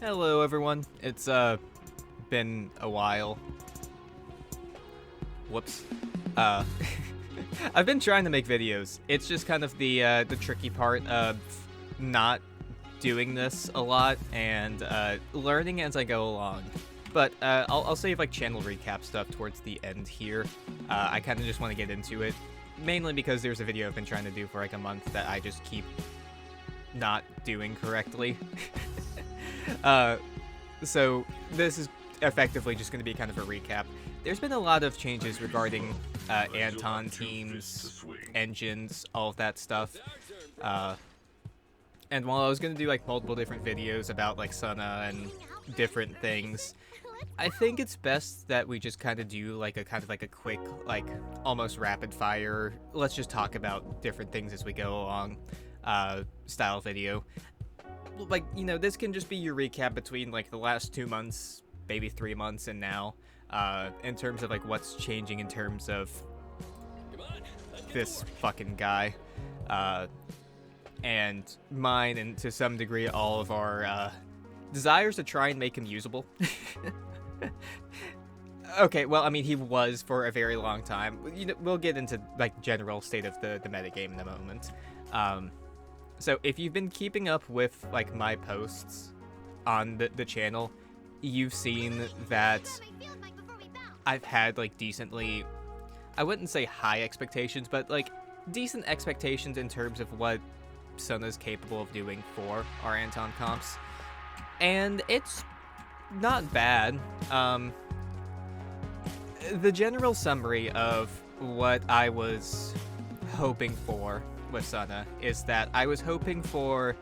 Hello everyone, it's been a while. Whoops. I've been trying to make videos. It's just kind of the tricky part of not doing this a lot and learning as I go along. But I'll save like channel recap stuff towards the end here. I kind of just want to get into it, mainly because there's a video I've been trying to do for like a month that I just keep not doing correctly. So this is effectively just going to be kind of a recap. There's been a lot of changes regarding Anton teams, engines, all of that stuff. And while I was going to do like multiple different videos about like Sunna and different things, I think it's best that we just kind of do like a quick, like almost rapid fire, let's just talk about different things as we go along style video. Like, you know, this can just be your recap between like the last 2 months, maybe 3 months, and now, in terms of like what's changing in terms of this fucking guy, and mine, and to some degree all of our desires to try and make him usable. Okay, well, I mean, he was for a very long time. You know, we'll get into like general state of the metagame in a moment. So if you've been keeping up with like my posts on the channel, you've seen that I've had like decently, I wouldn't say high expectations, but like decent expectations in terms of what Sunna's capable of doing for our Anton comps. And it's not bad. The general summary of what I was hoping for with Sunna is that I was hoping for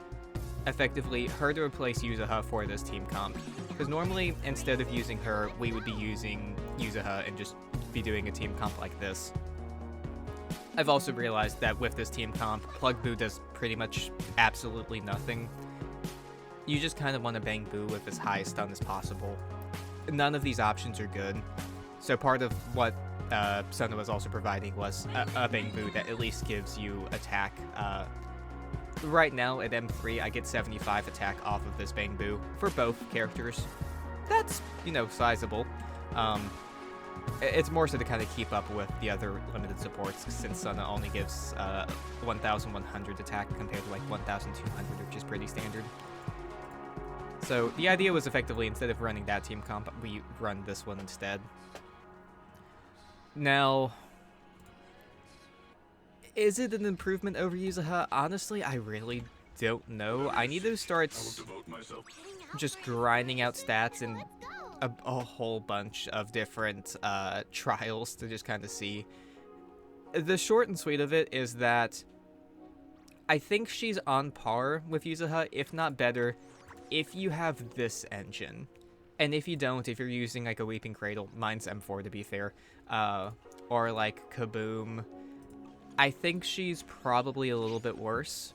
effectively her to replace Yuzuha for this team comp, because normally instead of using her we would be using Yuzuha and just be doing a team comp like this. I've also realized that with this team comp, Plug Boo does pretty much absolutely nothing. You just kind of want to bang Boo with as high stun as possible. None of these options are good, so part of what Sunna was also providing was a bang Boo that at least gives you attack. Right now at M3 I get 75 attack off of this bang Boo for both characters. That's, you know, sizable. It's more so to kind of keep up with the other limited supports, since Sunna only gives 1100 attack compared to like 1200, which is pretty standard. So the idea was effectively, instead of running that team comp, we run this one instead. Now, is it an improvement over Yuzuha? Honestly, I really don't know. I need to start just grinding out stats and a whole bunch of different trials to just kind of see. The short and sweet of it is that I think she's on par with Yuzuha, if not better, if you have this engine. And if you don't, if you're using like a Weeping Cradle, mine's M4 to be fair, or like Kaboom, I think she's probably a little bit worse.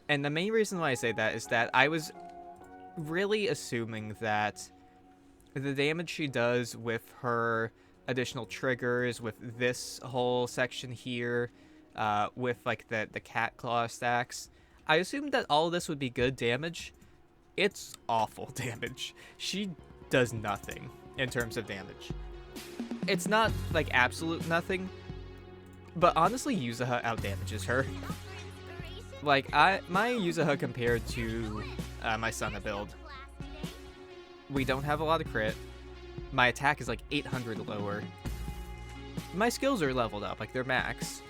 And the main reason why I say that is that I was really assuming that the damage she does with her additional triggers, with this whole section here, with like the cat claw stacks, I assumed that all of this would be good damage. It's awful damage. She does nothing in terms of damage. It's not like absolute nothing, but honestly Yuzuha outdamages her. Like, my Yuzuha compared to my Sunna build, we don't have a lot of crit. My attack is like 800 lower. My skills are leveled up, like they're max.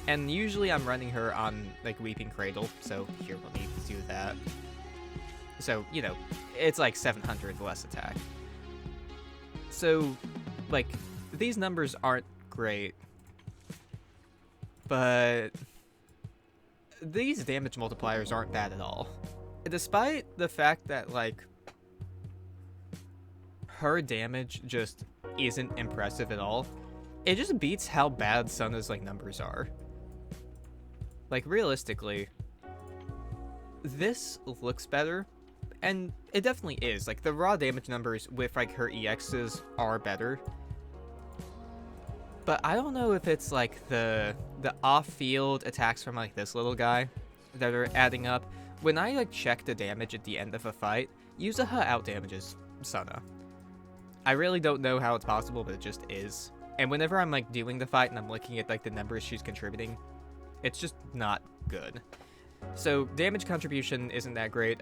And usually I'm running her on like Weeping Cradle, so here, let me do that. So, you know, it's like 700 less attack. So, like, these numbers aren't great, but these damage multipliers aren't bad at all. Despite the fact that, like, her damage just isn't impressive at all, it just beats how bad Sunna's, like, numbers are. Like, realistically, this looks better, and it definitely is. Like, the raw damage numbers with, like, her EXs are better. But I don't know if it's, like, the off-field attacks from, like, this little guy that are adding up, when I like check the damage at the end of a fight, Yuzuha outdamages Sunna. I really don't know how it's possible, but it just is. And whenever I'm like doing the fight and I'm looking at like the numbers she's contributing, it's just not good. So damage contribution isn't that great.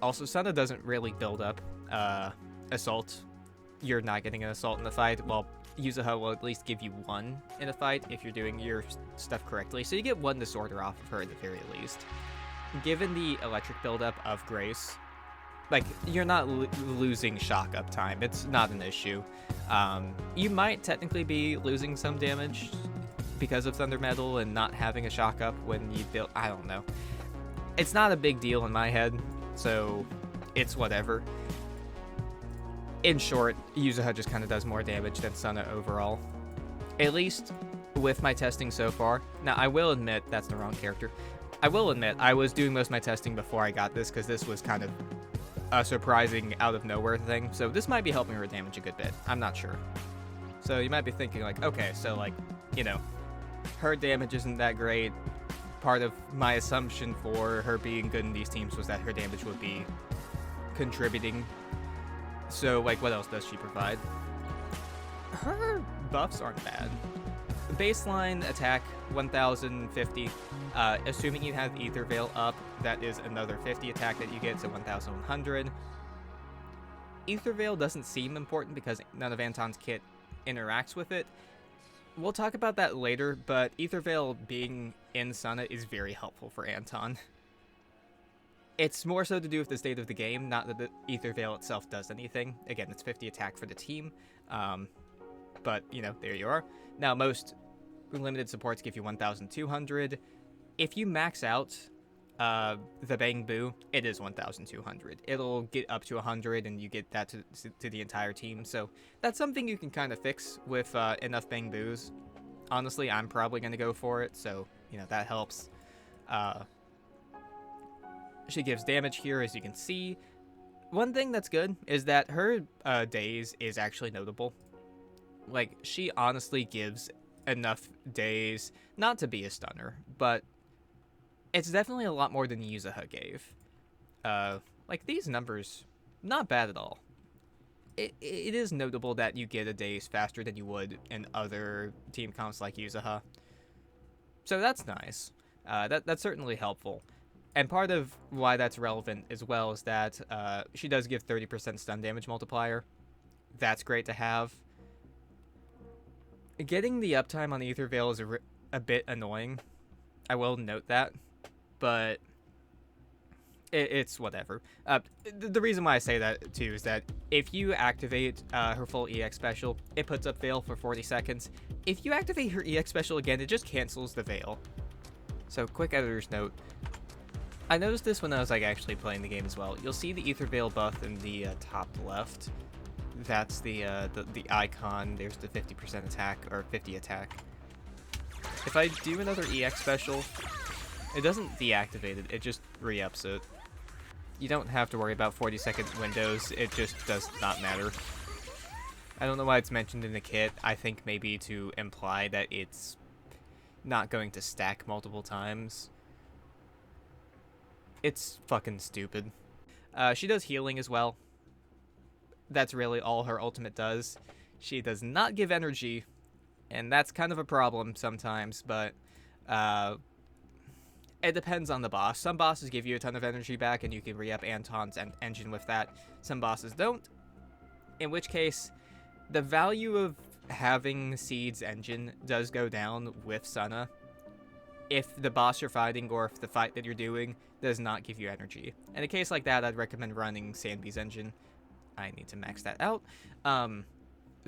Also Sunna doesn't really build up assault. You're not getting an assault in the fight. Well, Yuzuha will at least give you one in a fight if you're doing your stuff correctly. So you get one disorder off of her at the very least. Given the electric buildup of Grace, like, you're not losing shock up time. It's not an issue. You might technically be losing some damage because of Thunder Metal and not having a shock up when you build. I don't know. It's not a big deal in my head, so it's whatever. In short, Yuzuha just kind of does more damage than Sunna overall. At least with my testing so far. Now, I will admit that's the wrong character. I will admit I was doing most of my testing before I got this because this was kind of a surprising out-of-nowhere thing. So this might be helping her damage a good bit. I'm not sure. So you might be thinking, like, okay, so, like, you know, her damage isn't that great. Part of my assumption for her being good in these teams was that her damage would be contributing. So, like, what else does she provide? Her buffs aren't bad. Baseline attack, 1050. Assuming you have Ether Veil up, that is another 50 attack that you get, so 1100. Ether Veil doesn't seem important because none of Anton's kit interacts with it. We'll talk about that later, but Ether Veil being in Sunna is very helpful for Anton. It's more so to do with the state of the game, not that the Ether Veil itself does anything. Again, it's 50 attack for the team, but, you know, there you are. Now, most limited supports give you 1200. If you max out the Bang Boo, it is 1200. It'll get up to 100, and you get that to the entire team. So that's something you can kind of fix with enough Bang Boos. Honestly, I'm probably going to go for it, so, you know, that helps. She gives damage here, as you can see. One thing that's good is that her daze is actually notable. Like, she honestly gives enough daze not to be a stunner, but it's definitely a lot more than Yuzuha gave. Like, these numbers, not bad at all. It is notable that you get a daze faster than you would in other team comps like Yuzuha. So that's nice. That's certainly helpful. And part of why that's relevant as well is that she does give 30% stun damage multiplier. That's great to have. Getting the uptime on Ether Veil is a bit annoying. I will note that. But it's whatever. The reason why I say that, too, is that if you activate her full EX special, it puts up Veil for 40 seconds. If you activate her EX special again, it just cancels the Veil. So, quick editor's note. I noticed this when I was, like, actually playing the game as well. You'll see the Ether Veil buff in the top left. That's the icon. There's the 50% attack, or 50 attack. If I do another EX special, it doesn't deactivate it, it just re-ups it. You don't have to worry about 40-second windows, it just does not matter. I don't know why it's mentioned in the kit. I think maybe to imply that it's not going to stack multiple times. It's fucking stupid. She does healing as well. That's really all her ultimate does. She does not give energy, and that's kind of a problem sometimes, but it depends on the boss. Some bosses give you a ton of energy back, and you can re-up Anton's engine with that. Some bosses don't, in which case, the value of having Seed's engine does go down with Sunna if the boss you're fighting or if the fight that you're doing does not give you energy. In a case like that, I'd recommend running Sandby's engine. I need to max that out.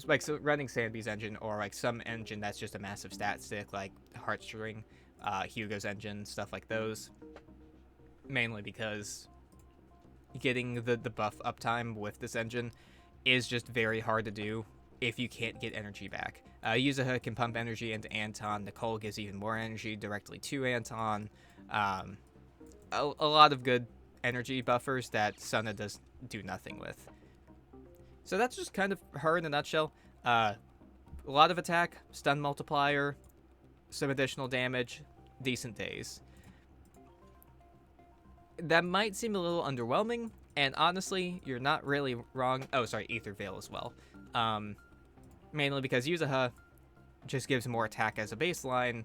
Like, so running Sandby's engine, or like some engine that's just a massive stat stick, like Heartstring, Hugo's engine, stuff like those. Mainly because getting the buff uptime with this engine is just very hard to do if you can't get energy back. Yuzuha can pump energy into Anton. Nicole gives even more energy directly to Anton. A lot of good energy buffers that Sunna does do nothing with. So that's just kind of her in a nutshell. A lot of attack, stun multiplier, some additional damage, decent days. that might seem a little underwhelming, and honestly, you're not really wrong. Oh, sorry, Ether Veil as well. Mainly because Yuzuha just gives more attack as a baseline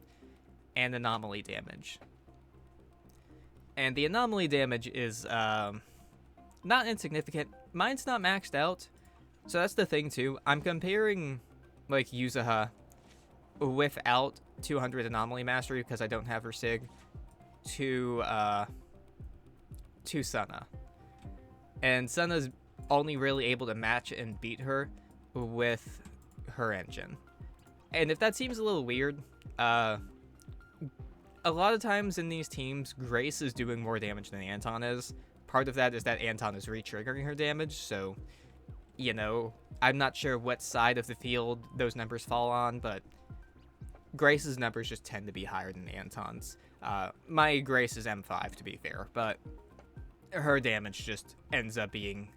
and anomaly damage. And the anomaly damage is not insignificant. Mine's not maxed out, so that's the thing too. I'm comparing like Yuzuha without 200 anomaly mastery because I don't have her sig to Sunna. And Sunna's only really able to match and beat her with her engine. And if that seems a little weird, a lot of times in these teams, Grace is doing more damage than Anton is. Part of that is that Anton is re-triggering her damage, so, you know, I'm not sure what side of the field those numbers fall on, but Grace's numbers just tend to be higher than Anton's. My Grace is M5, to be fair, but her damage just ends up being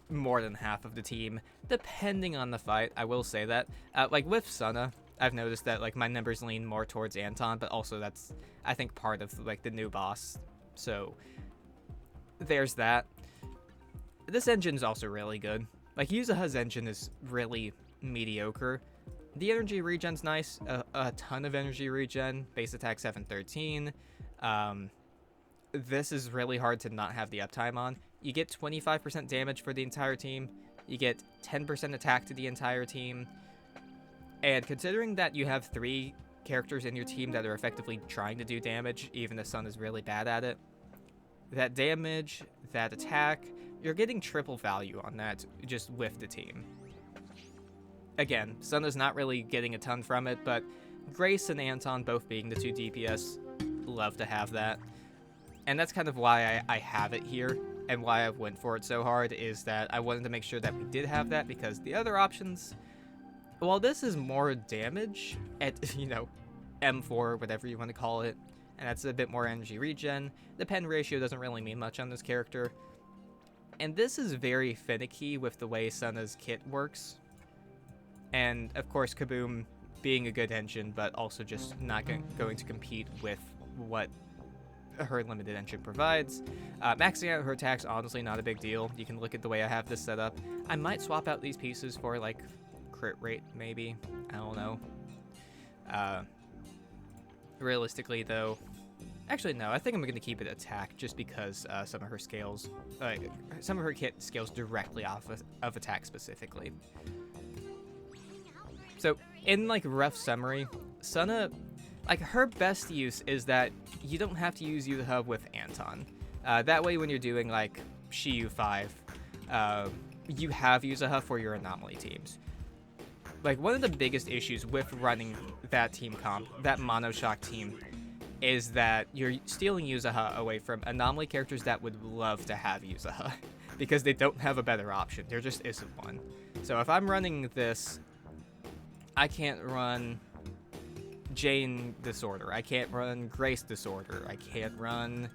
more than half of the team, depending on the fight. I will say that. Like with Sunna, I've noticed that like my numbers lean more towards Anton, but also that's, I think, part of like the new boss. So there's that. This engine's also really good. Like Yuzuha's engine is really mediocre. The energy regen's nice, a ton of energy regen, base attack 713. This is really hard to not have the uptime on. You get 25% damage for the entire team. You get 10% attack to the entire team. And considering that you have 3 characters in your team that are effectively trying to do damage, even if Sun is really bad at it, that damage, that attack, you're getting triple value on that just with the team. Again, Sunna's not really getting a ton from it, but Grace and Anton, both being the 2 DPS, love to have that. And that's kind of why I have it here, and why I went for it so hard, is that I wanted to make sure that we did have that, because the other options, while this is more damage at, you know, M4, whatever you want to call it, and that's a bit more energy regen, the pen ratio doesn't really mean much on this character. And this is very finicky with the way Sunna's kit works. And, of course, Kaboom being a good engine, but also just not going to compete with what her limited engine provides. Maxing out her attacks, honestly, not a big deal. You can look at the way I have this set up. I might swap out these pieces for, like, crit rate, maybe. I don't know. Realistically, though... Actually, no, I think I'm going to keep it attack, just because some of her scales... some of her kit scales directly off of attack, specifically. So, in, like, rough summary, Sunna... Like, her best use is that you don't have to use Yuzuha with Anton. That way, when you're doing, like, Shiyu 5, you have Yuzuha for your anomaly teams. Like, one of the biggest issues with running that team comp, that monoshock team, is that you're stealing Yuzuha away from anomaly characters that would love to have Yuzuha, because they don't have a better option. There just isn't one. So if I'm running this, I can't run Jane Disorder. I can't run Grace Disorder. I can't run,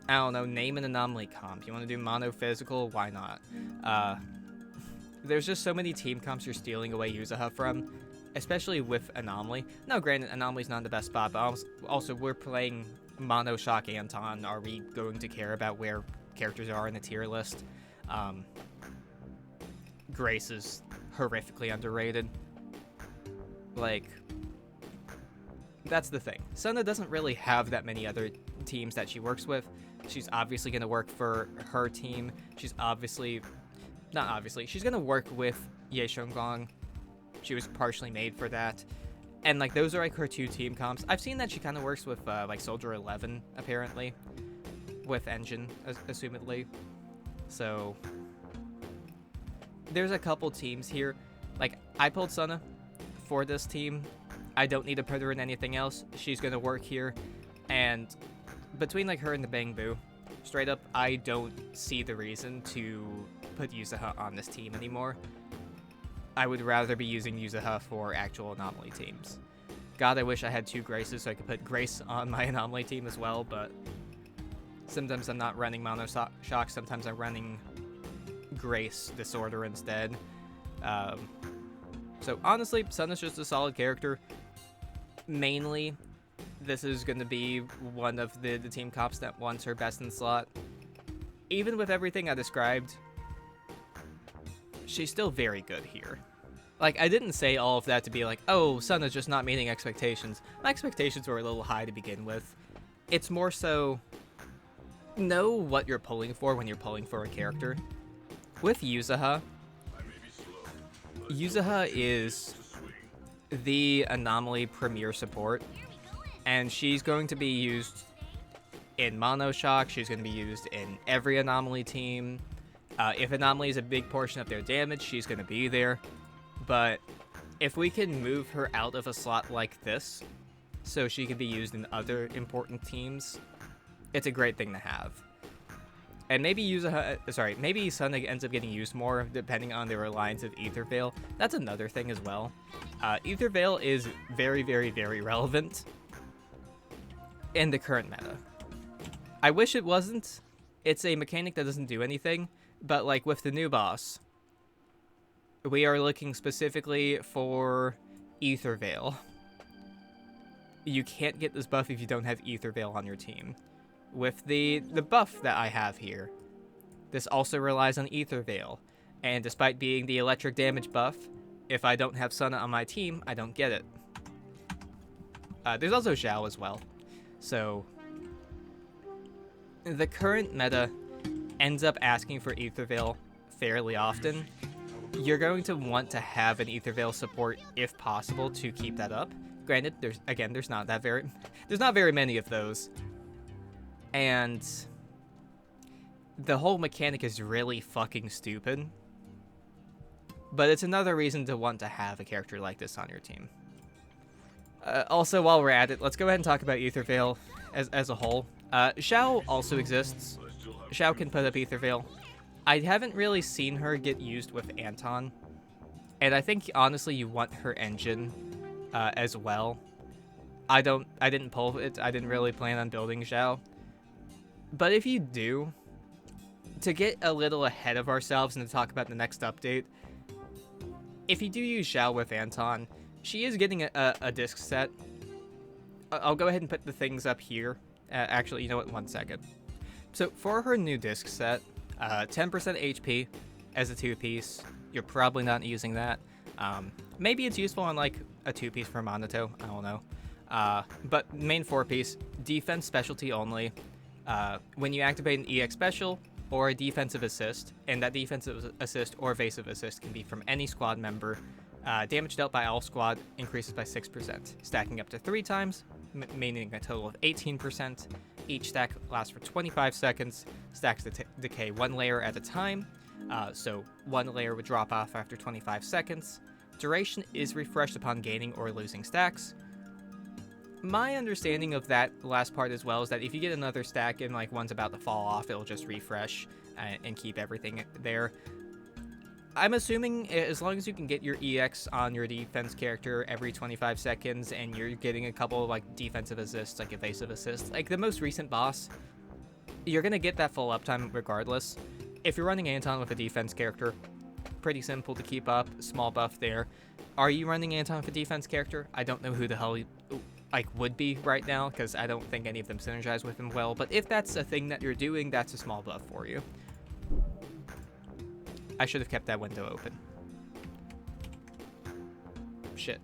I don't know, name an anomaly comp. You want to do mono physical? Why not? There's just so many team comps you're stealing away Yuzuha from, especially with Anomaly. Now, granted, Anomaly's not the best spot, but also we're playing Mono Shock Anton. Are we going to care about where characters are in the tier list? Grace is horrifically underrated. Like, that's the thing. Sunna doesn't really have that many other teams that she works with. She's obviously going to work for her team. She's obviously... Not obviously. She's going to work with Ye Shongong. She was partially made for that. And, like, those are, like, her 2 team comps. I've seen that she kind of works with, like, Soldier 11, apparently. With Engine, assumedly. So, there's a couple teams here. Like, I pulled Sunna for this team. I don't need to put her in anything else. She's going to work here. And between, like, her and the Bang Boo, straight up, I don't see the reason to put Yuzuha on this team anymore. I would rather be using Yuzuha for actual anomaly teams. God, I wish I had 2 Graces so I could put Grace on my anomaly team as well, but sometimes I'm not running Mono Shock, sometimes I'm running Grace Disorder instead. So honestly, Sunna's just a solid character. Mainly this is going to be one of the team comps that wants her best in slot. Even with everything I described, she's still very good here. Like, I didn't say all of that to be like, oh, Sunna's just not meeting expectations. My expectations were a little high to begin with. It's more so, know what you're pulling for when you're pulling for a character. With Yuzuha is the anomaly premier support, and she's going to be used in Monoshock. She's going to be used in every anomaly team. If anomaly is a big portion of their damage, she's going to be there. But if we can move her out of a slot like this, so she can be used in other important teams, it's a great thing to have. And maybe maybe Sunna ends up getting used more depending on the reliance of Ether Veil. That's another thing as well. Ether Veil is very, very, very relevant in the current meta. I wish it wasn't. It's a mechanic that doesn't do anything, but like with the new boss, we are looking specifically for Ether Veil. You can't get this buff if you don't have Ether Veil on your team. With the buff that I have here, this also relies on Ether Veil, and despite being the electric damage buff, if I don't have Sunna on my team, I don't get it. There's also Zhao as well. So, the current meta ends up asking for Ether Veil fairly often. You're going to want to have an Ether Veil support if possible to keep that up. Granted, there's not very many of those. And the whole mechanic is really fucking stupid. But it's another reason to want to have a character like this on your team. Also, while we're at it, let's go ahead and talk about Ether Veil as a whole. Zhao also exists. Zhao can put up Ether Veil. I haven't really seen her get used with Anton. And I think, honestly, you want her engine as well. I didn't pull it. I didn't really plan on building Zhao. But if you do, to get a little ahead of ourselves and to talk about the next update, if you do use Zhao with Anton, she is getting a disc set. I'll go ahead and put the things up here. Actually, you know what? 1 second. So for her new disc set, 10% HP as a 2-piece. You're probably not using that. Maybe it's useful on like a 2-piece for Monato. I don't know. But main 4-piece, defense specialty only. When you activate an EX special or a defensive assist, and that defensive assist or evasive assist can be from any squad member, damage dealt by all squad increases by 6%, stacking up to 3 times, meaning a total of 18%. Each stack lasts for 25 seconds, stacks decay 1 layer at a time, so 1 layer would drop off after 25 seconds. Duration is refreshed upon gaining or losing stacks. My understanding of that last part as well is that if you get another stack and like one's about to fall off, it'll just refresh and keep everything there. I'm assuming as long as you can get your EX on your defense character every 25 seconds and you're getting a couple of like defensive assists, like evasive assists, like the most recent boss, you're gonna get that full uptime regardless. If you're running Anton with a defense character, pretty simple to keep up, small buff there. Are you running Anton with a defense character? I don't know who the hell would be right now, because I don't think any of them synergize with him well, but if that's a thing that you're doing, that's a small buff for you. I should have kept that window open. Shit.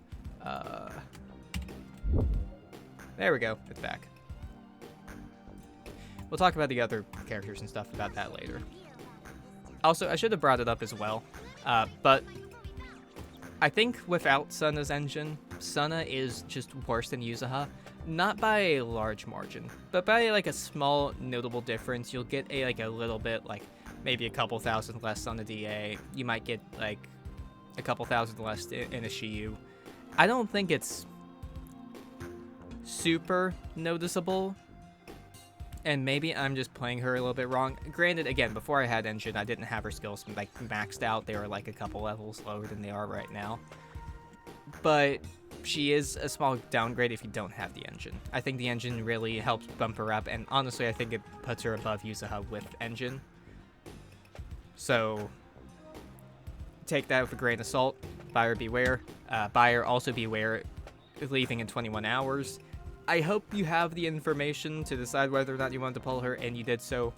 There we go, it's back. We'll talk about the other characters and stuff about that later. Also, I should have brought it up as well, but I think without Sunna's engine, Sunna is just worse than Yuzuha. Not by a large margin, but by like a small notable difference. You'll get a little bit, like maybe a couple thousand less on the DA. You might get like a couple thousand less in a Shiyu. I don't think it's super noticeable, and maybe I'm just playing her a little bit wrong. Granted, again, before I had engine, I didn't have her skills like maxed out. They were like a couple levels lower than they are right now. But she is a small downgrade if you don't have the engine. I think the engine really helps bump her up, and honestly, I think it puts her above Yuzuha with engine. So, take that with a grain of salt. Buyer beware. Buyer also beware leaving in 21 hours. I hope you have the information to decide whether or not you want to pull her, and you did so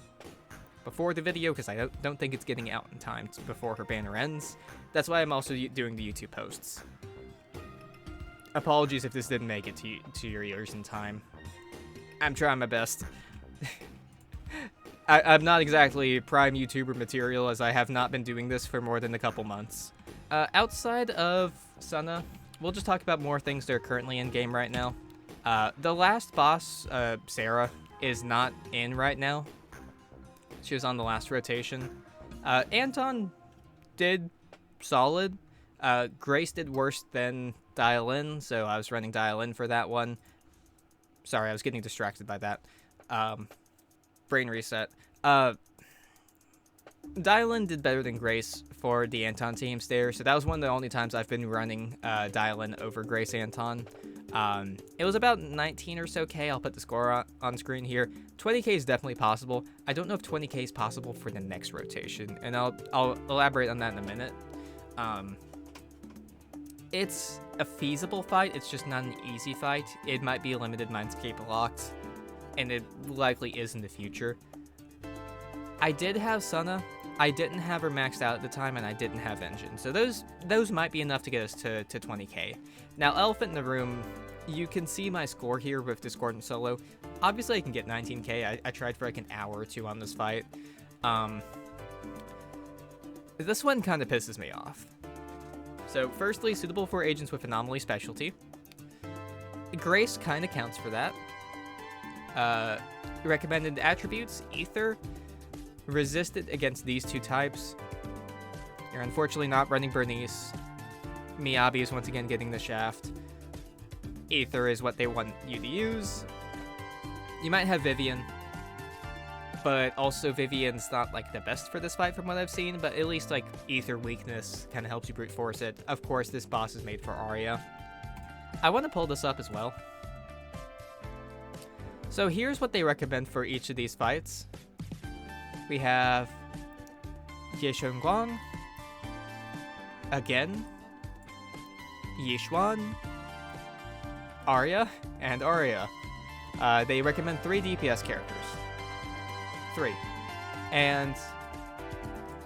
before the video, because I don't think it's getting out in time before her banner ends. That's why I'm also doing the YouTube posts. Apologies if this didn't make it to your ears in time. I'm trying my best. I'm not exactly prime YouTuber material, as I have not been doing this for more than a couple months. Outside of Sunna, we'll just talk about more things that are currently in game right now. The last boss, Sarah, is not in right now. She was on the last rotation. Anton did solid. Grace did worse than Dial In, so I was running Dial In for that one. Sorry, I was getting distracted by that. Brain reset. Dial In did better than Grace for the Anton teams there, so that was one of the only times I've been running Dial In over Grace Anton. It was about 19 or so K. I'll put the score on screen here. 20K is definitely possible. I don't know if 20K is possible for the next rotation, and I'll elaborate on that in a minute. It's a feasible fight. It's just not an easy fight. It might be a limited Mindscape locked, and it likely is in the future. I did have Sunna. I didn't have her maxed out at the time, and I didn't have Engine. So those might be enough to get us to 20K. Now, Elephant in the Room, you can see my score here with Discordant Solo. Obviously, I can get 19K. I tried for like an hour or two on this fight. This one kind of pisses me off. So, firstly, suitable for agents with Anomaly Specialty. Grace kind of counts for that. Recommended attributes, Ether. Resisted against these two types. You're unfortunately not running Bernice. Miyabi is once again getting the shaft. Aether is what they want you to use. You might have Vivian, but also Vivian's not like the best for this fight from what I've seen, but at least like Aether weakness kind of helps you brute force it. Of course, this boss is made for Arya. I want to pull this up as well. So here's what they recommend for each of these fights. We have Yeshengguang, again, Yishuan, Arya, and Arya. They recommend 3 DPS characters. 3. And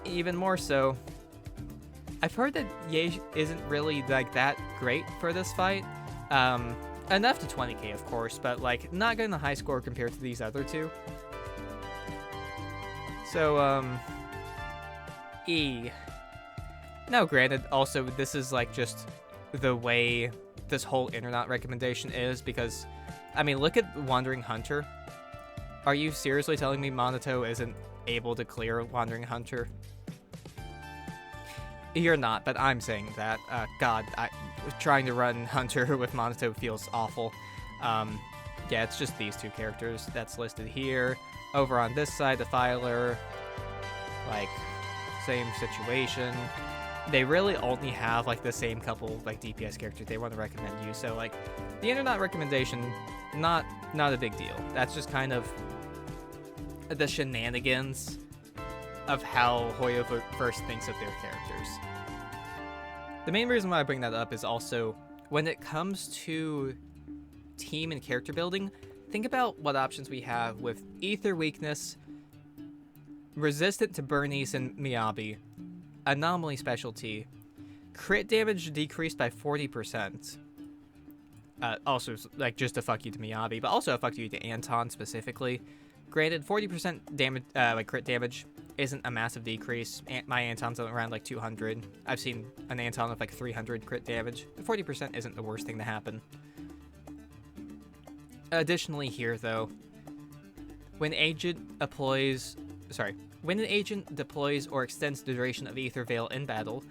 even more so, I've heard that Ye isn't really like that great for this fight. Enough to 20K, of course, but like not getting a high score compared to these other two. So, E. Now, granted, also, this is, like, just the way this whole internet recommendation is, because, I mean, look at Wandering Hunter. Are you seriously telling me Monato isn't able to clear Wandering Hunter? You're not, but I'm saying that. God, trying to run Hunter with Monato feels awful. Yeah, it's just these two characters that's listed here. Over on this side, the Filer, like, same situation. They really only have, like, the same couple, like, DPS characters they want to recommend you. So, like, the internet recommendation, not a big deal. That's just kind of the shenanigans of how hoyoverse thinks of their characters. The main reason why I bring that up is also, when it comes to team and character building, think about what options we have with Ether weakness, resistant to Bernice and Miyabi, anomaly specialty, crit damage decreased by 40%. Also, like, just a fuck you to Miyabi, but also a fuck you to Anton specifically. Granted, 40% damage, like, crit damage isn't a massive decrease. My Anton's around, like, 200. I've seen an Anton with, like, 300 crit damage. 40% isn't the worst thing to happen. Additionally here, though, when an agent deploys or extends the duration of Ether Veil in battle,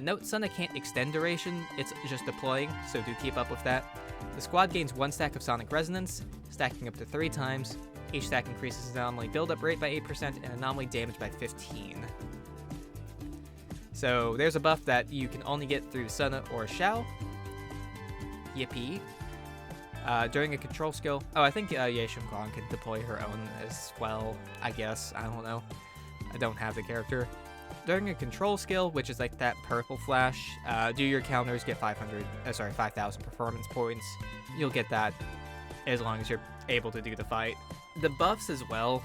note Sunna can't extend duration, it's just deploying, so do keep up with that. The squad gains 1 stack of Sonic Resonance, stacking up to 3 times. Each stack increases anomaly build-up rate by 8% and anomaly damage by 15. So there's a buff that you can only get through Sunna or Zhao. Yippee. During a control skill... Oh, I think Yeshengguang can deploy her own as well, I guess. I don't know. I don't have the character. During a control skill, which is like that purple flash, do your counters get 5,000 performance points. You'll get that as long as you're able to do the fight. The buffs as well.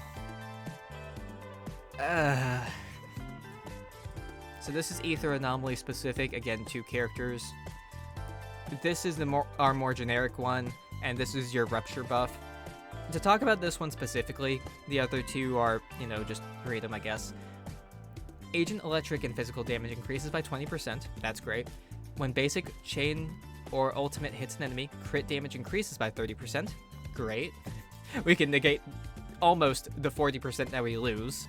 So this is Ether Anomaly specific, again, 2 characters. This is our more generic one, and this is your Rupture buff. To talk about this one specifically, the other 2 are, you know, just read them, I guess. Agent Electric and physical damage increases by 20%, that's great. When basic, chain, or ultimate hits an enemy, crit damage increases by 30%, great. We can negate almost the 40% that we lose.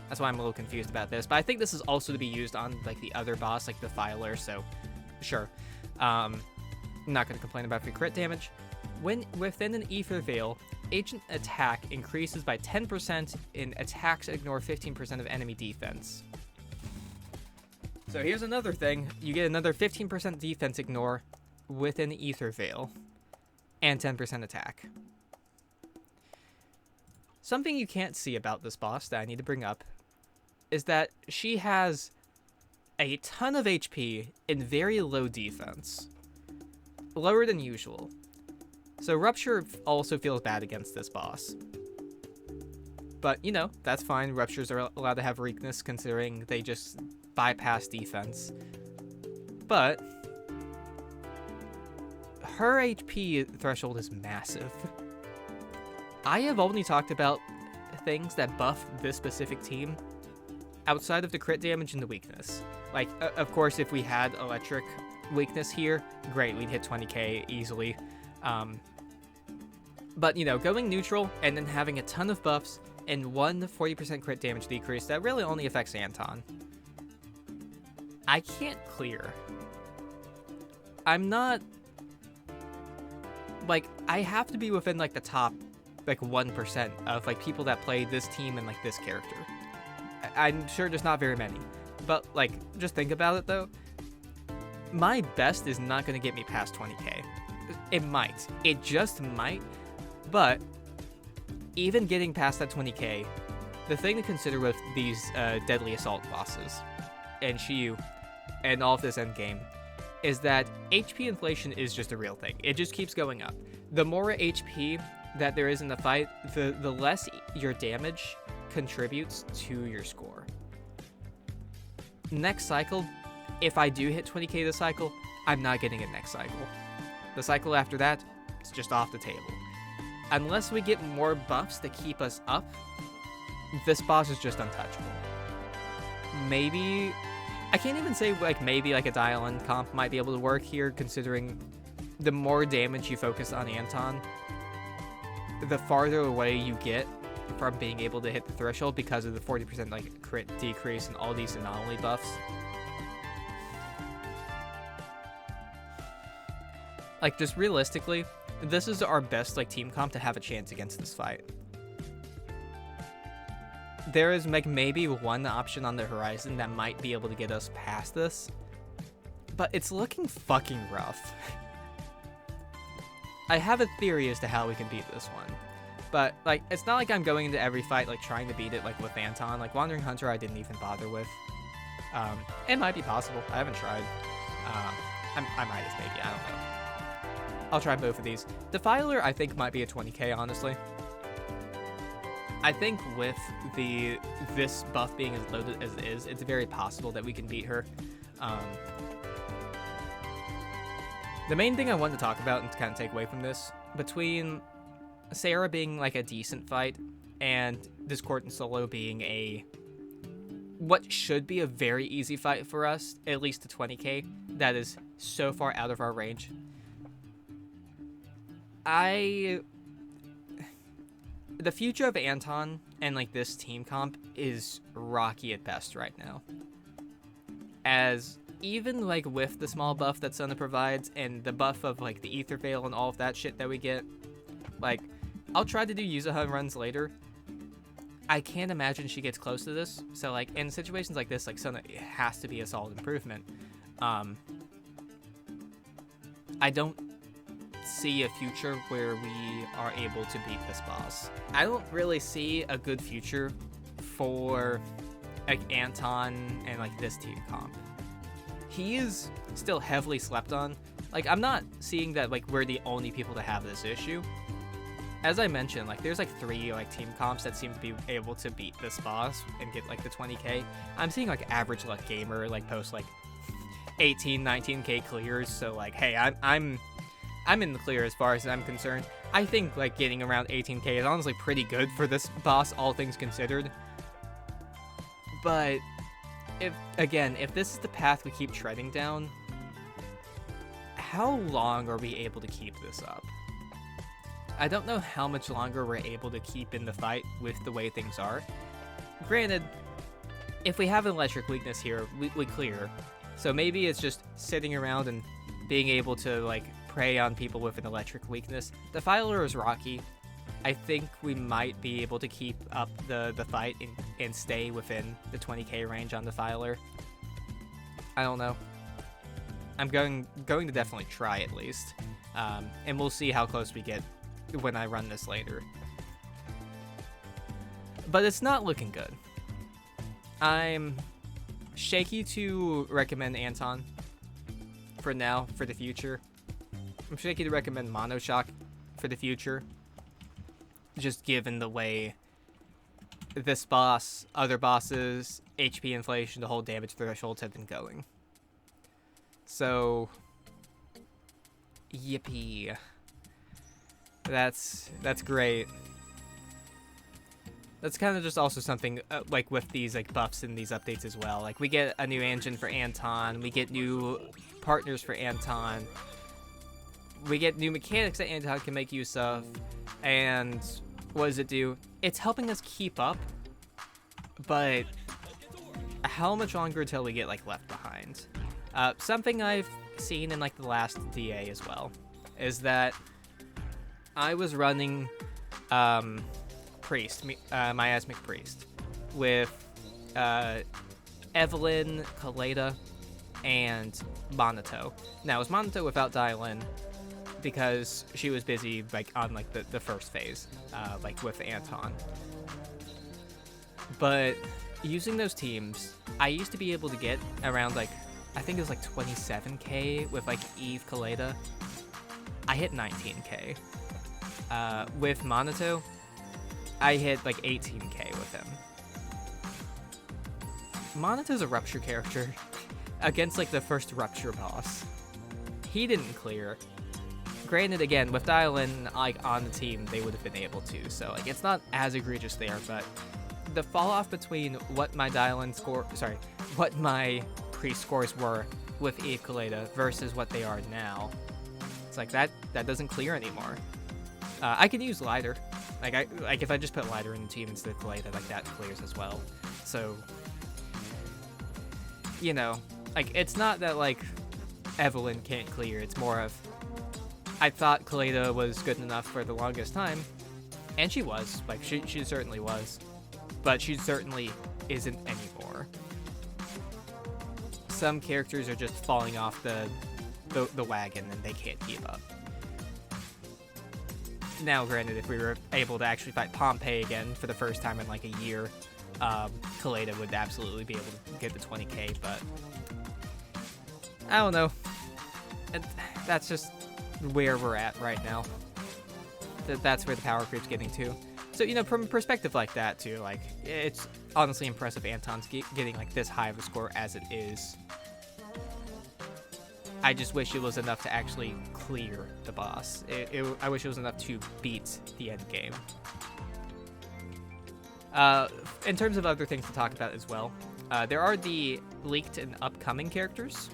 That's why I'm a little confused about this, but I think this is also to be used on, like, the other boss, like the Filer, so sure. I'm not going to complain about free crit damage. When within an Ether Veil, agent attack increases by 10% in attacks ignore 15% of enemy defense. So here's another thing. You get another 15% defense ignore within Ether Veil, and 10% attack. Something you can't see about this boss that I need to bring up is that she has a ton of HP and very low defense. Lower than usual. So Rupture also feels bad against this boss. But, you know, that's fine. Ruptures are allowed to have weakness considering they just bypass defense. But her HP threshold is massive. I have only talked about things that buff this specific team outside of the crit damage and the weakness. Like, of course, if we had electric weakness here, great, we'd hit 20k easily. But, you know, going neutral and then having a ton of buffs and one 40% crit damage decrease, that really only affects Anton. I can't clear. I'm not... Like, I have to be within, like, the top, like, 1% of, like, people that play this team and, like, this character. I'm sure there's not very many. But, like, just think about it, though. My best is not going to get me past 20k. It might. It just might. But even getting past that 20k, the thing to consider with these Deadly Assault bosses, and Shiyu, and all of this endgame, is that HP inflation is just a real thing. It just keeps going up. The more HP that there is in the fight, the less your damage contributes to your score. Next cycle, if I do hit 20k this cycle, I'm not getting it next cycle. The cycle after that, it's just off the table. Unless we get more buffs to keep us up, this boss is just untouchable. Maybe... I can't even say, like, maybe, like, a dial-in comp might be able to work here, considering the more damage you focus on Anton, the farther away you get from being able to hit the threshold because of the 40%, like, crit decrease and all these anomaly buffs. Like, just realistically, this is our best, like, team comp to have a chance against this fight. There is, like, maybe one option on the horizon that might be able to get us past this, but it's looking fucking rough. I have a theory as to how we can beat this one, but, like, it's not like I'm going into every fight, like, trying to beat it, like, with Anton. Like, Wandering Hunter I didn't even bother with. It might be possible. I haven't tried. I might have, maybe. I don't know. I'll try both of these. Defiler, I think, might be a 20k, honestly. I think with this buff being as loaded as it is, it's very possible that we can beat her. The main thing I want to talk about and to kind of take away from this, between Sarah being, like, a decent fight and Discord and Solo being what should be a very easy fight for us, at least to 20k, that is so far out of our range. The future of Anton and, like, this team comp is rocky at best right now. As even, like, with the small buff that Sunna provides and the buff of, like, the Ether Veil and all of that shit that we get, like, I'll try to do Yuzuha runs later. I can't imagine she gets close to this. So, like, in situations like this, like, Sunna, it has to be a solid improvement. I don't see a future where we are able to beat this boss. I don't really see a good future for, like, Anton and, like, this team comp. He is still heavily slept on. Like, I'm not seeing that, like, we're the only people to have this issue. as I mentioned, like there's like 3 like team comps that seem to be able to beat this boss and get like the 20k. I'm seeing like average luck gamer like post like 18, 19k clears. So like, hey, I'm in the clear as far as I'm concerned. I think like getting around 18k is honestly pretty good for this boss, all things considered. But if this is the path we keep treading down, how long are we able to keep this up? I don't know how much longer we're able to keep in the fight with the way things are. Granted, if we have an electric weakness here, we clear. So maybe it's just sitting around and being able to like prey on people with an electric weakness. The Filer is rocky. I think we might be able to keep up the fight and stay within the 20k range on the Filer. I don't know. I'm going to definitely try at least. And we'll see how close we get when I run this later. But it's not looking good. I'm shaky to recommend Anton for now, for the future. I'm shaky to recommend Monoshock for the future, just given the way this boss, other bosses, HP inflation, the whole damage thresholds have been going. So, yippee. That's great. That's kind of just also something like with these like buffs and these updates as well. Like we get a new engine for Anton, we get new partners for Anton, we get new mechanics that Anton can make use of, and what does it do? It's helping us keep up, but how much longer until we get like left behind? Something I've seen in like the last DA as well is that I was running Priest, miasmic Priest, with Evelyn, Kaleda, and Monato. Now, it was Monato without dial-in because she was busy like on like the first phase, like with Anton. But using those teams, I used to be able to get around like, I think it was like 27k with like Eve, Kaleda. I hit 19k. With Monato, I hit like 18k with him. Monato's a Rupture character against like the first Rupture boss. He didn't clear. Granted, again, with dial-in like on the team, they would have been able to. So like it's not as egregious there, but the fall off between what my dial-in score, what my pre-scores were with Eve Kaleda versus what they are now, it's like that doesn't clear anymore. I can use Lighter. Like if I just put Lighter in the team instead of Kaleda, like that clears as well. So, you know, like it's not that like Evelyn can't clear. It's more of I thought Kaleda was good enough for the longest time, and she was. Like she certainly was, but she certainly isn't anymore. Some characters are just falling off the wagon and they can't keep up. Now, granted, if we were able to actually fight Pompeii again for the first time in like a year, Kaleda would absolutely be able to get the 20k, but I don't know. And that's just where we're at right now. That's where the power creep's getting to. So, you know, from a perspective like that too, like it's honestly impressive Anton's getting like this high of a score as it is. I just wish it was enough to actually clear the boss. I wish it was enough to beat the end game. In terms of other things to talk about as well, there are the leaked and upcoming characters.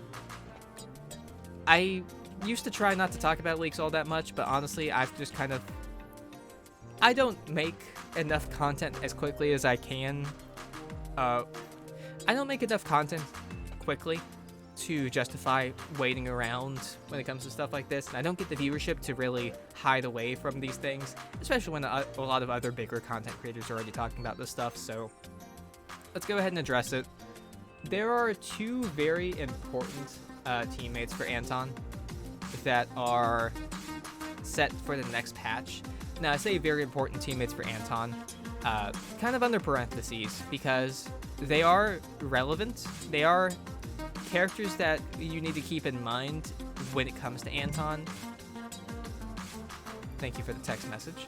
I used to try not to talk about leaks all that much, but honestly, I've just kind of... I don't make enough content as quickly as I can. I don't make enough content quickly to justify waiting around when it comes to stuff like this. And I don't get the viewership to really hide away from these things, especially when a lot of other bigger content creators are already talking about this stuff. So let's go ahead and address it. There are two very important teammates for Anton that are set for the next patch. Now, I say very important teammates for Anton, kind of under parentheses, because they are relevant. They are characters that you need to keep in mind when it comes to Anton. Thank you for the text message.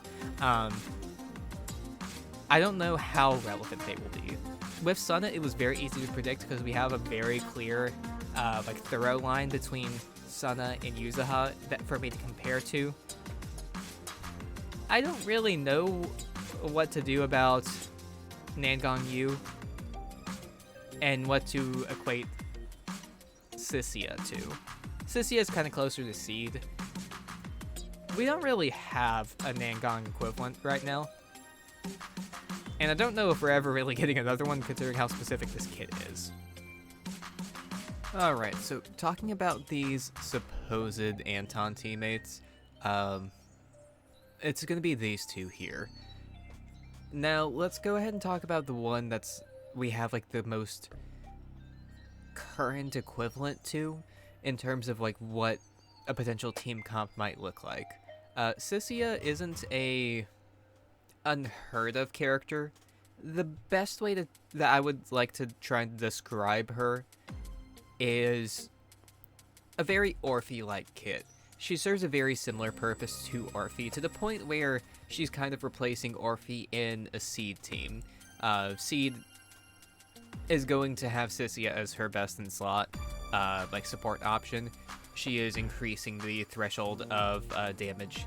I don't know how relevant they will be. With Sunna, it was very easy to predict because we have a very clear, thorough line between Sunna and Yuzuha that for me to compare to. I don't really know what to do about Nangong Yu and what to equate Cissia to. Cissia is kind of closer to Seed. We don't really have a Nangong equivalent right now. And I don't know if we're ever really getting another one considering how specific this kit is. Alright, so talking about these supposed Anton teammates, it's gonna be these two here. Now, let's go ahead and talk about the one we have like the most current equivalent to in terms of like what a potential team comp might look like. Cissia isn't a unheard of character. The best way that I would like to try and describe her is a very Orphe-like kit. She serves a very similar purpose to Orphe, to the point where she's kind of replacing Orphe in a Seed team. Seed is going to have Cissia as her best in slot, support option. She is increasing the threshold of damage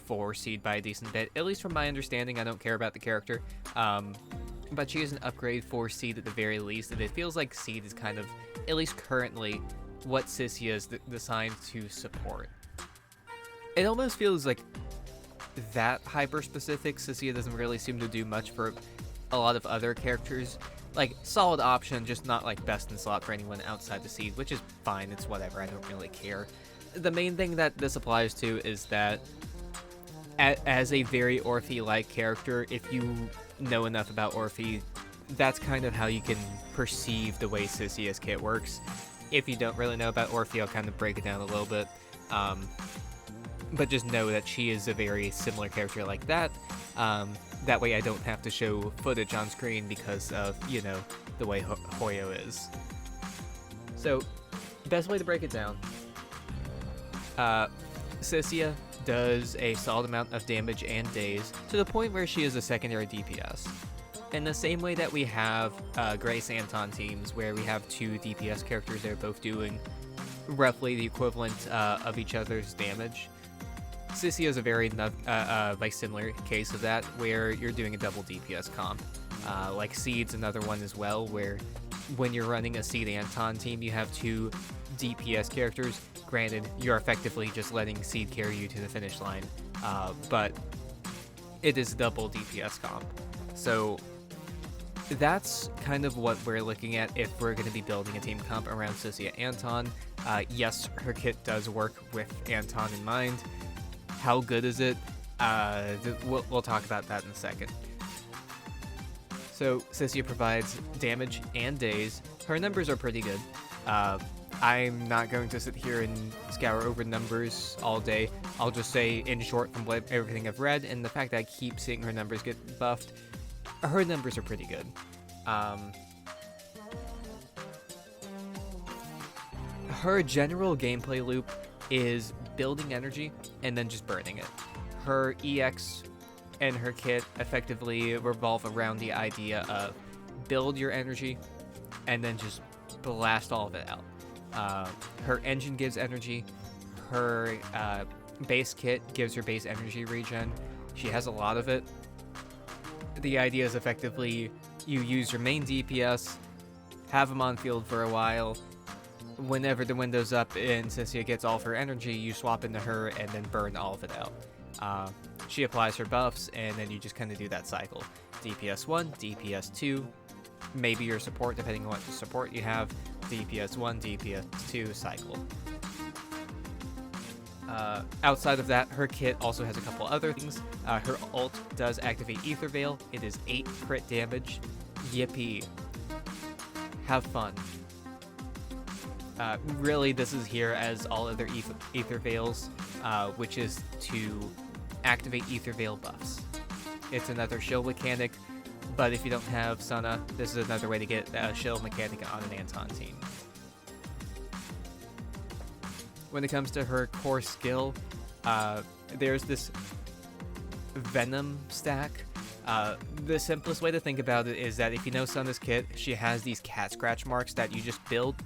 for Seed by a decent bit. At least from my understanding, I don't care about the character. But she is an upgrade for Seed at the very least, and it feels like Seed is kind of, at least currently, what Cissia is designed to support. It almost feels like that hyper-specific. Cissia doesn't really seem to do much for a lot of other characters. Like, solid option, just not like best in slot for anyone outside the Seed, which is fine, it's whatever, I don't really care. The main thing that this applies to is that as a very Orphe-like character, if you know enough about Orphe, that's kind of how you can perceive the way Cissia's kit works. If you don't really know about Orphe, I'll kind of break it down a little bit. But just know that she is a very similar character like that. That way I don't have to show footage on screen because of, the way Hoyo is. So, best way to break it down. Cissia does a solid amount of damage and daze, to the point where she is a secondary DPS. In the same way that we have Grace Anton teams, where we have two DPS characters that are both doing roughly the equivalent of each other's damage, Cissia is a very similar case of that, where you're doing a double DPS comp. Like Seed's another one as well, where when you're running a Seed Anton team, you have two DPS characters. Granted, you're effectively just letting Seed carry you to the finish line, but it is double DPS comp. So that's kind of what we're looking at if we're going to be building a team comp around Cissia Anton. Yes, her kit does work with Anton in mind. How good is it? We'll talk about that in a second. So Cissia provides damage and daze. Her numbers are pretty good. I'm not going to sit here and scour over numbers all day. I'll just say, in short, from everything I've read, and the fact that I keep seeing her numbers get buffed, her numbers are pretty good. Her general gameplay loop is building energy and then just burning it. Her EX and her kit effectively revolve around the idea of build your energy and then just blast all of it out. Her engine gives energy. Her base kit gives her base energy regen. She has a lot of it. The idea is effectively you use your main DPS, have them on field for a while. Whenever the window's up and Cissia gets all of her energy, you swap into her and then burn all of it out. She applies her buffs, and then you just kind of do that cycle. DPS 1, DPS 2, maybe your support, depending on what support you have. DPS 1, DPS 2 cycle. Outside of that, her kit also has a couple other things. Her ult does activate Ether Veil. It is 8 crit damage. Yippee. Have fun. Really, this is here as all other Ether Veils, which is to activate Ether Veil buffs. It's another shield mechanic, but if you don't have Sunna, this is another way to get a shield mechanic on an Anton team. When it comes to her core skill, there's this Venom stack. The simplest way to think about it is that if you know Sunna's kit, she has these cat scratch marks that you just build,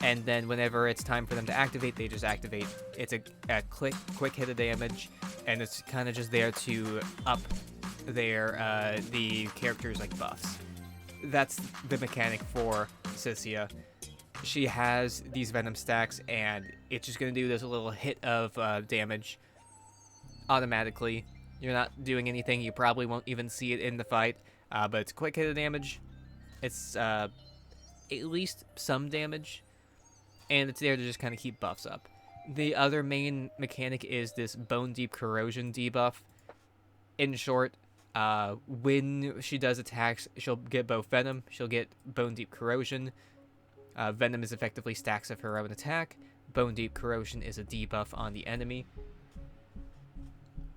and then whenever it's time for them to activate, they just activate. It's a quick hit of damage, and it's kind of just there to up their the characters' like buffs. That's the mechanic for Cissia. She has these Venom stacks, and it's just gonna do this little hit of damage automatically. You're not doing anything. You probably won't even see it in the fight, but it's a quick hit of damage. It's at least some damage, and it's there to just kind of keep buffs up. The other main mechanic is this Bone Deep Corrosion debuff. In short, when she does attacks, she'll get both Venom, she'll get Bone Deep Corrosion. Venom is effectively stacks of her own attack. Bone Deep Corrosion is a debuff on the enemy.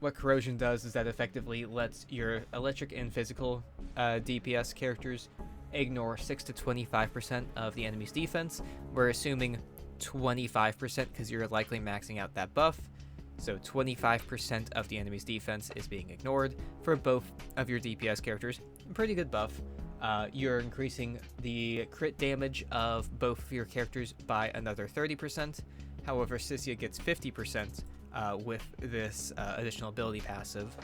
What Corrosion does is that effectively lets your electric and physical DPS characters ignore 6 to 25% of the enemy's defense. We're assuming 25% because you're likely maxing out that buff. So 25% of the enemy's defense is being ignored for both of your DPS characters. Pretty good buff. You're increasing the crit damage of both of your characters by another 30%. However, Cissia gets 50% with this additional ability passive.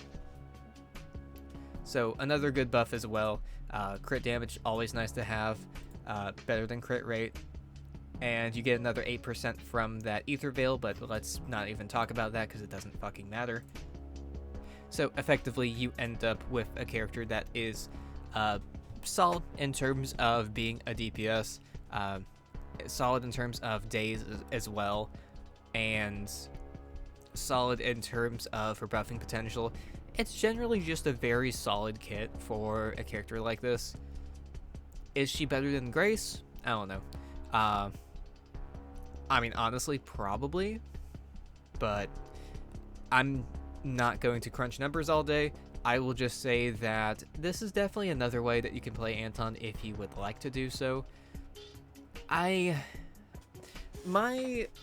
So another good buff as well. Crit damage, always nice to have. Better than crit rate. And you get another 8% from that Ether Veil, but let's not even talk about that because it doesn't fucking matter. So effectively, you end up with a character that is solid in terms of being a DPS, solid in terms of days as well, and solid in terms of her buffing potential. It's generally just a very solid kit for a character like this. Is she better than Grace? I don't know. I mean, honestly, probably, but I'm not going to crunch numbers all day. I will just say that this is definitely another way that you can play Anton if you would like to do so. My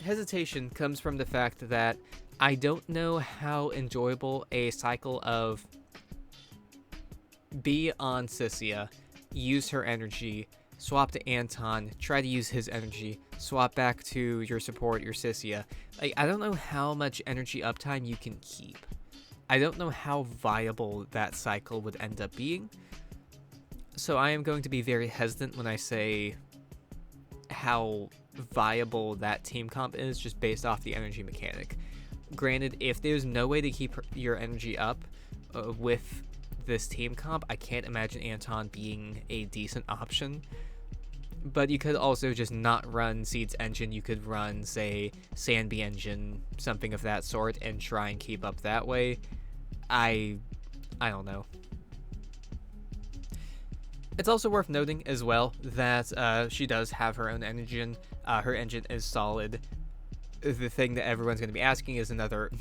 hesitation comes from the fact that I don't know how enjoyable a cycle of be on Cissia, use her energy, swap to Anton, try to use his energy, swap back to your support, your Cissia. Like, I don't know how much energy uptime you can keep. I don't know how viable that cycle would end up being. So I am going to be very hesitant when I say how viable that team comp is just based off the energy mechanic. Granted, if there's no way to keep your energy up with this team comp, I can't imagine Anton being a decent option. But you could also just not run Seed's engine. You could run, say, Sandby engine, something of that sort, and try and keep up that way. I don't know. It's also worth noting as well that she does have her own engine. Her engine is solid. The thing that everyone's going to be asking is another,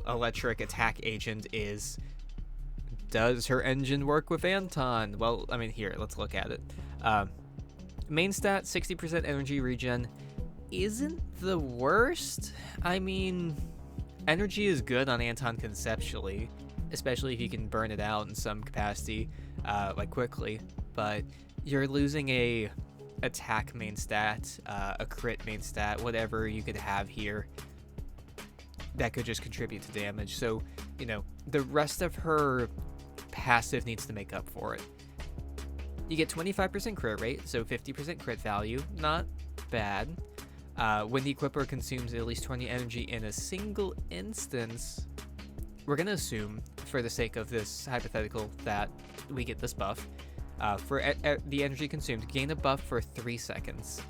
electric attack agent is, does her engine work with Anton? Well, I mean, here, let's look at it. Main stat, 60% energy regen, isn't the worst. I mean, energy is good on Anton conceptually, especially if you can burn it out in some capacity, like quickly, but you're losing a attack main stat, a crit main stat, whatever you could have here that could just contribute to damage. So, the rest of her passive needs to make up for it. You get 25% crit rate, so 50% crit value, not bad. When the equipper consumes at least 20 energy in a single instance, we're going to assume, for the sake of this hypothetical, that we get this buff. For the energy consumed, gain a buff for 3 seconds.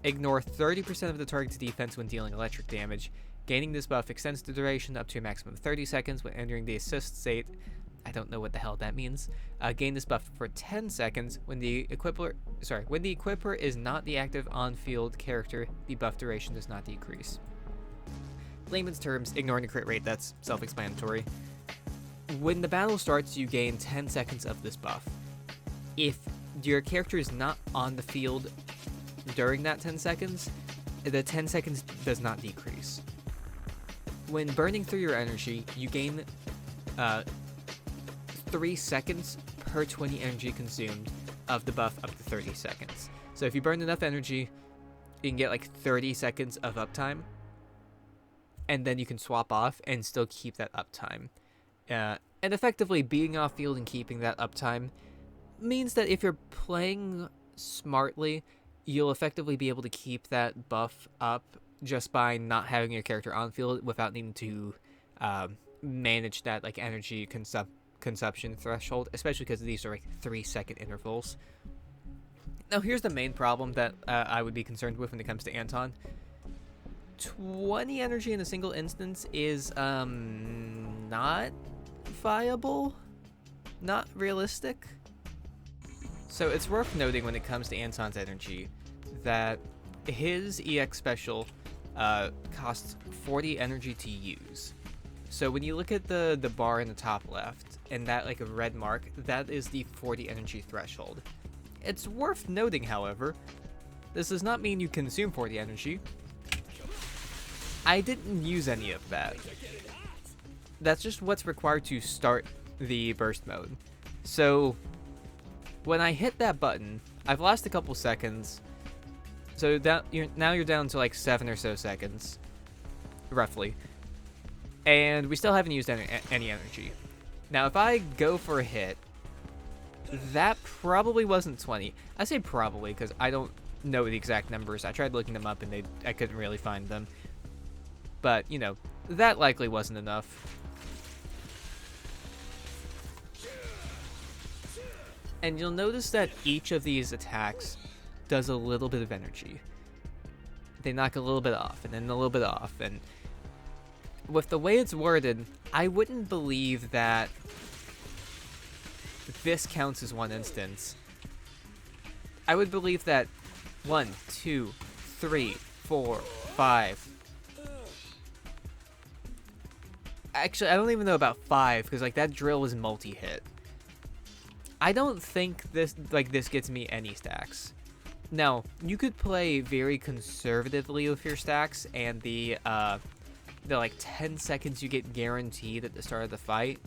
Ignore 30% of the target's defense when dealing electric damage. Gaining this buff extends the duration up to a maximum of 30 seconds when entering the assist state. I don't know what the hell that means. Gain this buff for 10 seconds when the equipper is not the active on-field character. The buff duration does not decrease. Layman's terms, ignoring the crit rate, that's self-explanatory. When the battle starts, you gain 10 seconds of this buff. If your character is not on the field during that 10 seconds, the 10 seconds does not decrease. when burning through your energy, you gain 3 seconds per 20 energy consumed of the buff up to 30 seconds. So if you burn enough energy, you can get like 30 seconds of uptime, and then you can swap off and still keep that uptime. And effectively, being off field and keeping that uptime means that if you're playing smartly, you'll effectively be able to keep that buff up just by not having your character on field without needing to manage that like energy consumption threshold, especially because these are like 3-second intervals. Now here's the main problem that I would be concerned with when it comes to Anton. 20 energy in a single instance is not viable, not realistic. So it's worth noting when it comes to Anton's energy that his EX special costs 40 energy to use. So when you look at the bar in the top left and that like a red mark, that is the 40 energy threshold. It's worth noting, however, this does not mean you consume 40 energy. I didn't use any of that. That's just what's required to start the burst mode. So when I hit that button, I've lost a couple seconds. So now you're down to like 7 or so seconds, roughly. And we still haven't used any energy. Now if I go for a hit, that probably wasn't 20. I say probably because I don't know the exact numbers. I tried looking them up and I couldn't really find them. But, you know, that likely wasn't enough. And you'll notice that each of these attacks does a little bit of energy. They knock a little bit off, and then a little bit off, and with the way it's worded, I wouldn't believe that this counts as one instance. I would believe that 1, 2, 3, 4, 5. Actually, I don't even know about 5, because like that drill is multi-hit. I don't think this gets me any stacks. Now, you could play very conservatively with your stacks, and the like 10 seconds you get guaranteed at the start of the fight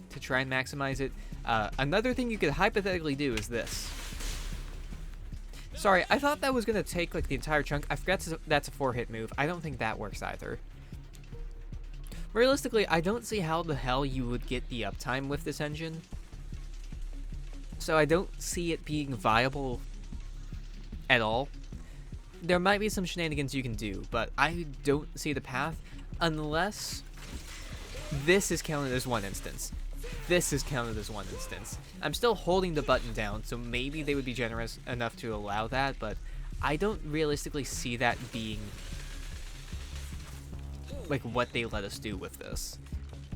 to try and maximize it. Another thing you could hypothetically do is this. Sorry, I thought that was going to take like the entire chunk. I forgot that's a 4-hit move. I don't think that works either. Realistically, I don't see how the hell you would get the uptime with this engine. So I don't see it being viable at all. There might be some shenanigans you can do, but I don't see the path unless this is counted as one instance. This is counted as one instance. I'm still holding the button down, so maybe they would be generous enough to allow that, but I don't realistically see that being like what they let us do with this.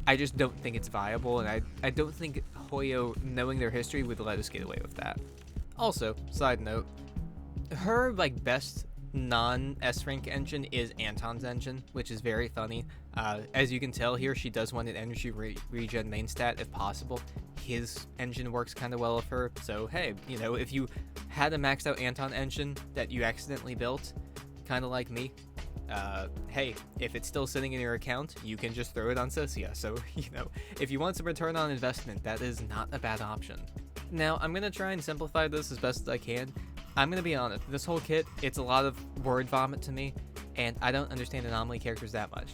I just don't think it's viable, and I don't think Hoyo, knowing their history, would let us get away with that. Also, side note, her like best non-S rank engine is Anton's engine, which is very funny. As you can tell here, she does want an energy regen main stat if possible. His engine works kind of well with her, so hey, you know, if you had a maxed out Anton engine that you accidentally built, kind of like me, hey, if it's still sitting in your account, you can just throw it on Cissia. So, you know, if you want some return on investment, that is not a bad option. Now, I'm going to try and simplify this as best as I can. I'm going to be honest, this whole kit, it's a lot of word vomit to me, and I don't understand anomaly characters that much.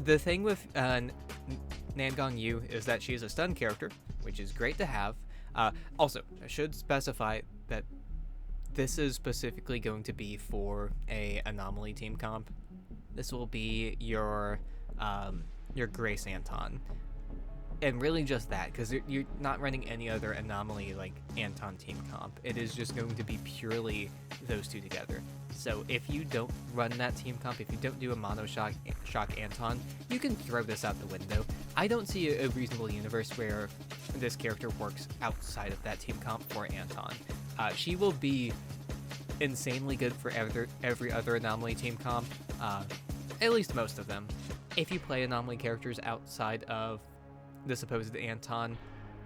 The thing with Nangong Yu is that she is a stun character, which is great to have. Also, I should specify that this is specifically going to be for a anomaly team comp. This will be your Grace Anton, and really just that, because you're not running any other anomaly like Anton team comp. It is just going to be purely those two together. So if you don't run that team comp, if you don't do a mono shock Anton, you can throw this out the window. I don't see a reasonable universe where this character works outside of that team comp for Anton. She will be insanely good for every other anomaly team comp, at least most of them. If you play anomaly characters outside of the supposed Anton,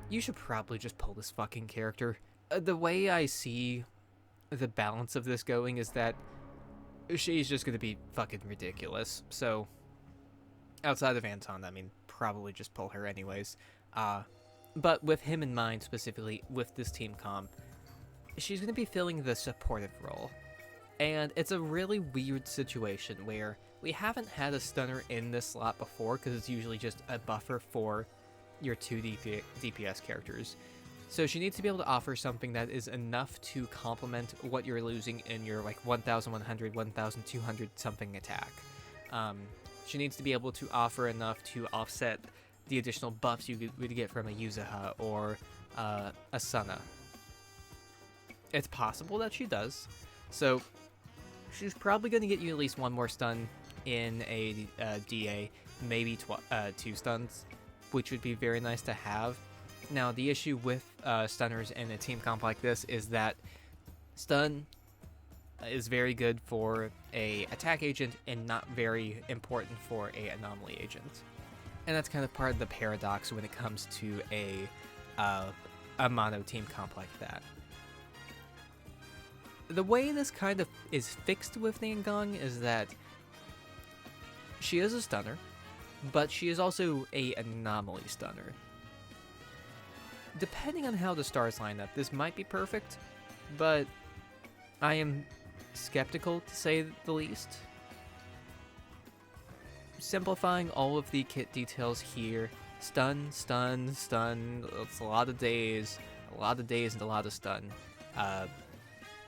you should probably just pull this fucking character. The way I see the balance of this going is that she's just gonna be fucking ridiculous. So Outside of Anton, I mean, probably just pull her anyways. But with him in mind, specifically with this team comp, she's going to be filling the supportive role. And it's a really weird situation where we haven't had a stunner in this slot before, because it's usually just a buffer for your 2 DPS characters. So she needs to be able to offer something that is enough to complement what you're losing in your like 1,100, 1,200 something attack. She needs to be able to offer enough to offset the additional buffs you would get from a Yuzuha or a Sunna. It's possible that she does, so she's probably going to get you at least one more stun in a DA, maybe 2 stuns, which would be very nice to have. Now, the issue with stunners in a team comp like this is that stun is very good for a attack agent and not very important for a anomaly agent. And that's kind of part of the paradox when it comes to a mono team comp like that. The way this kind of is fixed with Nangong is that she is a stunner, but she is also a anomaly stunner. Depending on how the stars line up, this might be perfect, but I am skeptical, to say the least. Simplifying all of the kit details here: stun, stun, stun. It's a lot of days and a lot of stun.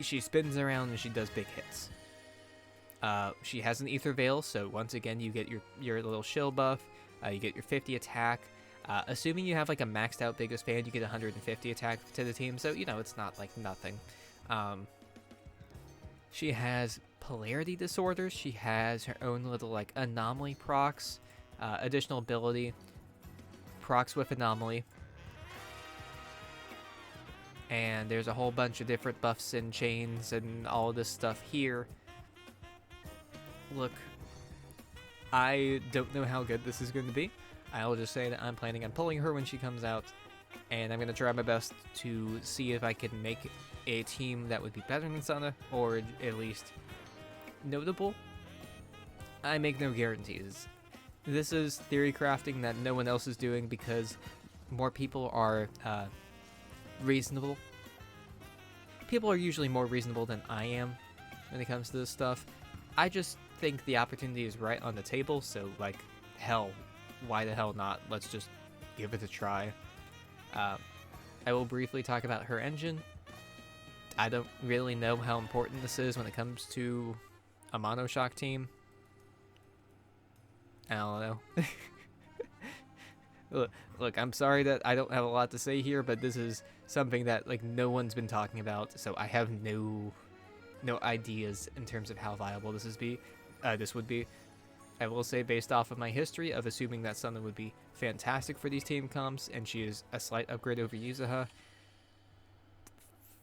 She spins around and she does big hits. She has an Ether Veil, so once again you get your little shield buff. You get your 50 attack. Assuming you have like a maxed out biggest fan, you get 150 attack to the team, so you know it's not like nothing. She has polarity disorders. She has her own little like anomaly procs, additional ability, procs with anomaly. And there's a whole bunch of different buffs and chains and all this stuff here. Look, I don't know how good this is going to be. I'll just say that I'm planning on pulling her when she comes out, and I'm going to try my best to see if I can make a team that would be better than Sunna, or at least notable. I make no guarantees. This is theory crafting that no one else is doing because more people are reasonable. People are usually more reasonable than I am when it comes to this stuff. I just think the opportunity is right on the table, so like, hell, why the hell not? Let's just give it a try. I will briefly talk about her engine. I don't really know how important this is when it comes to a monoshock team. I don't know. Look, I'm sorry that I don't have a lot to say here, but this is something that like no one's been talking about, so I have no ideas in terms of how viable this would be. I will say, based off of my history of assuming that Sunna would be fantastic for these team comps, and she is a slight upgrade over Yuzuha.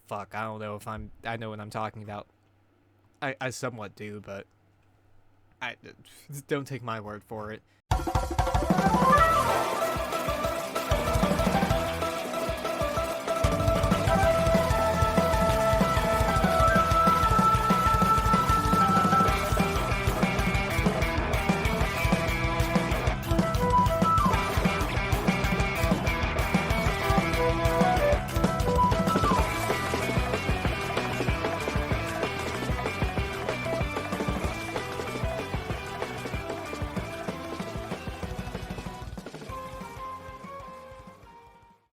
Fuck, I don't know if I know what I'm talking about. I somewhat do, but don't take my word for it.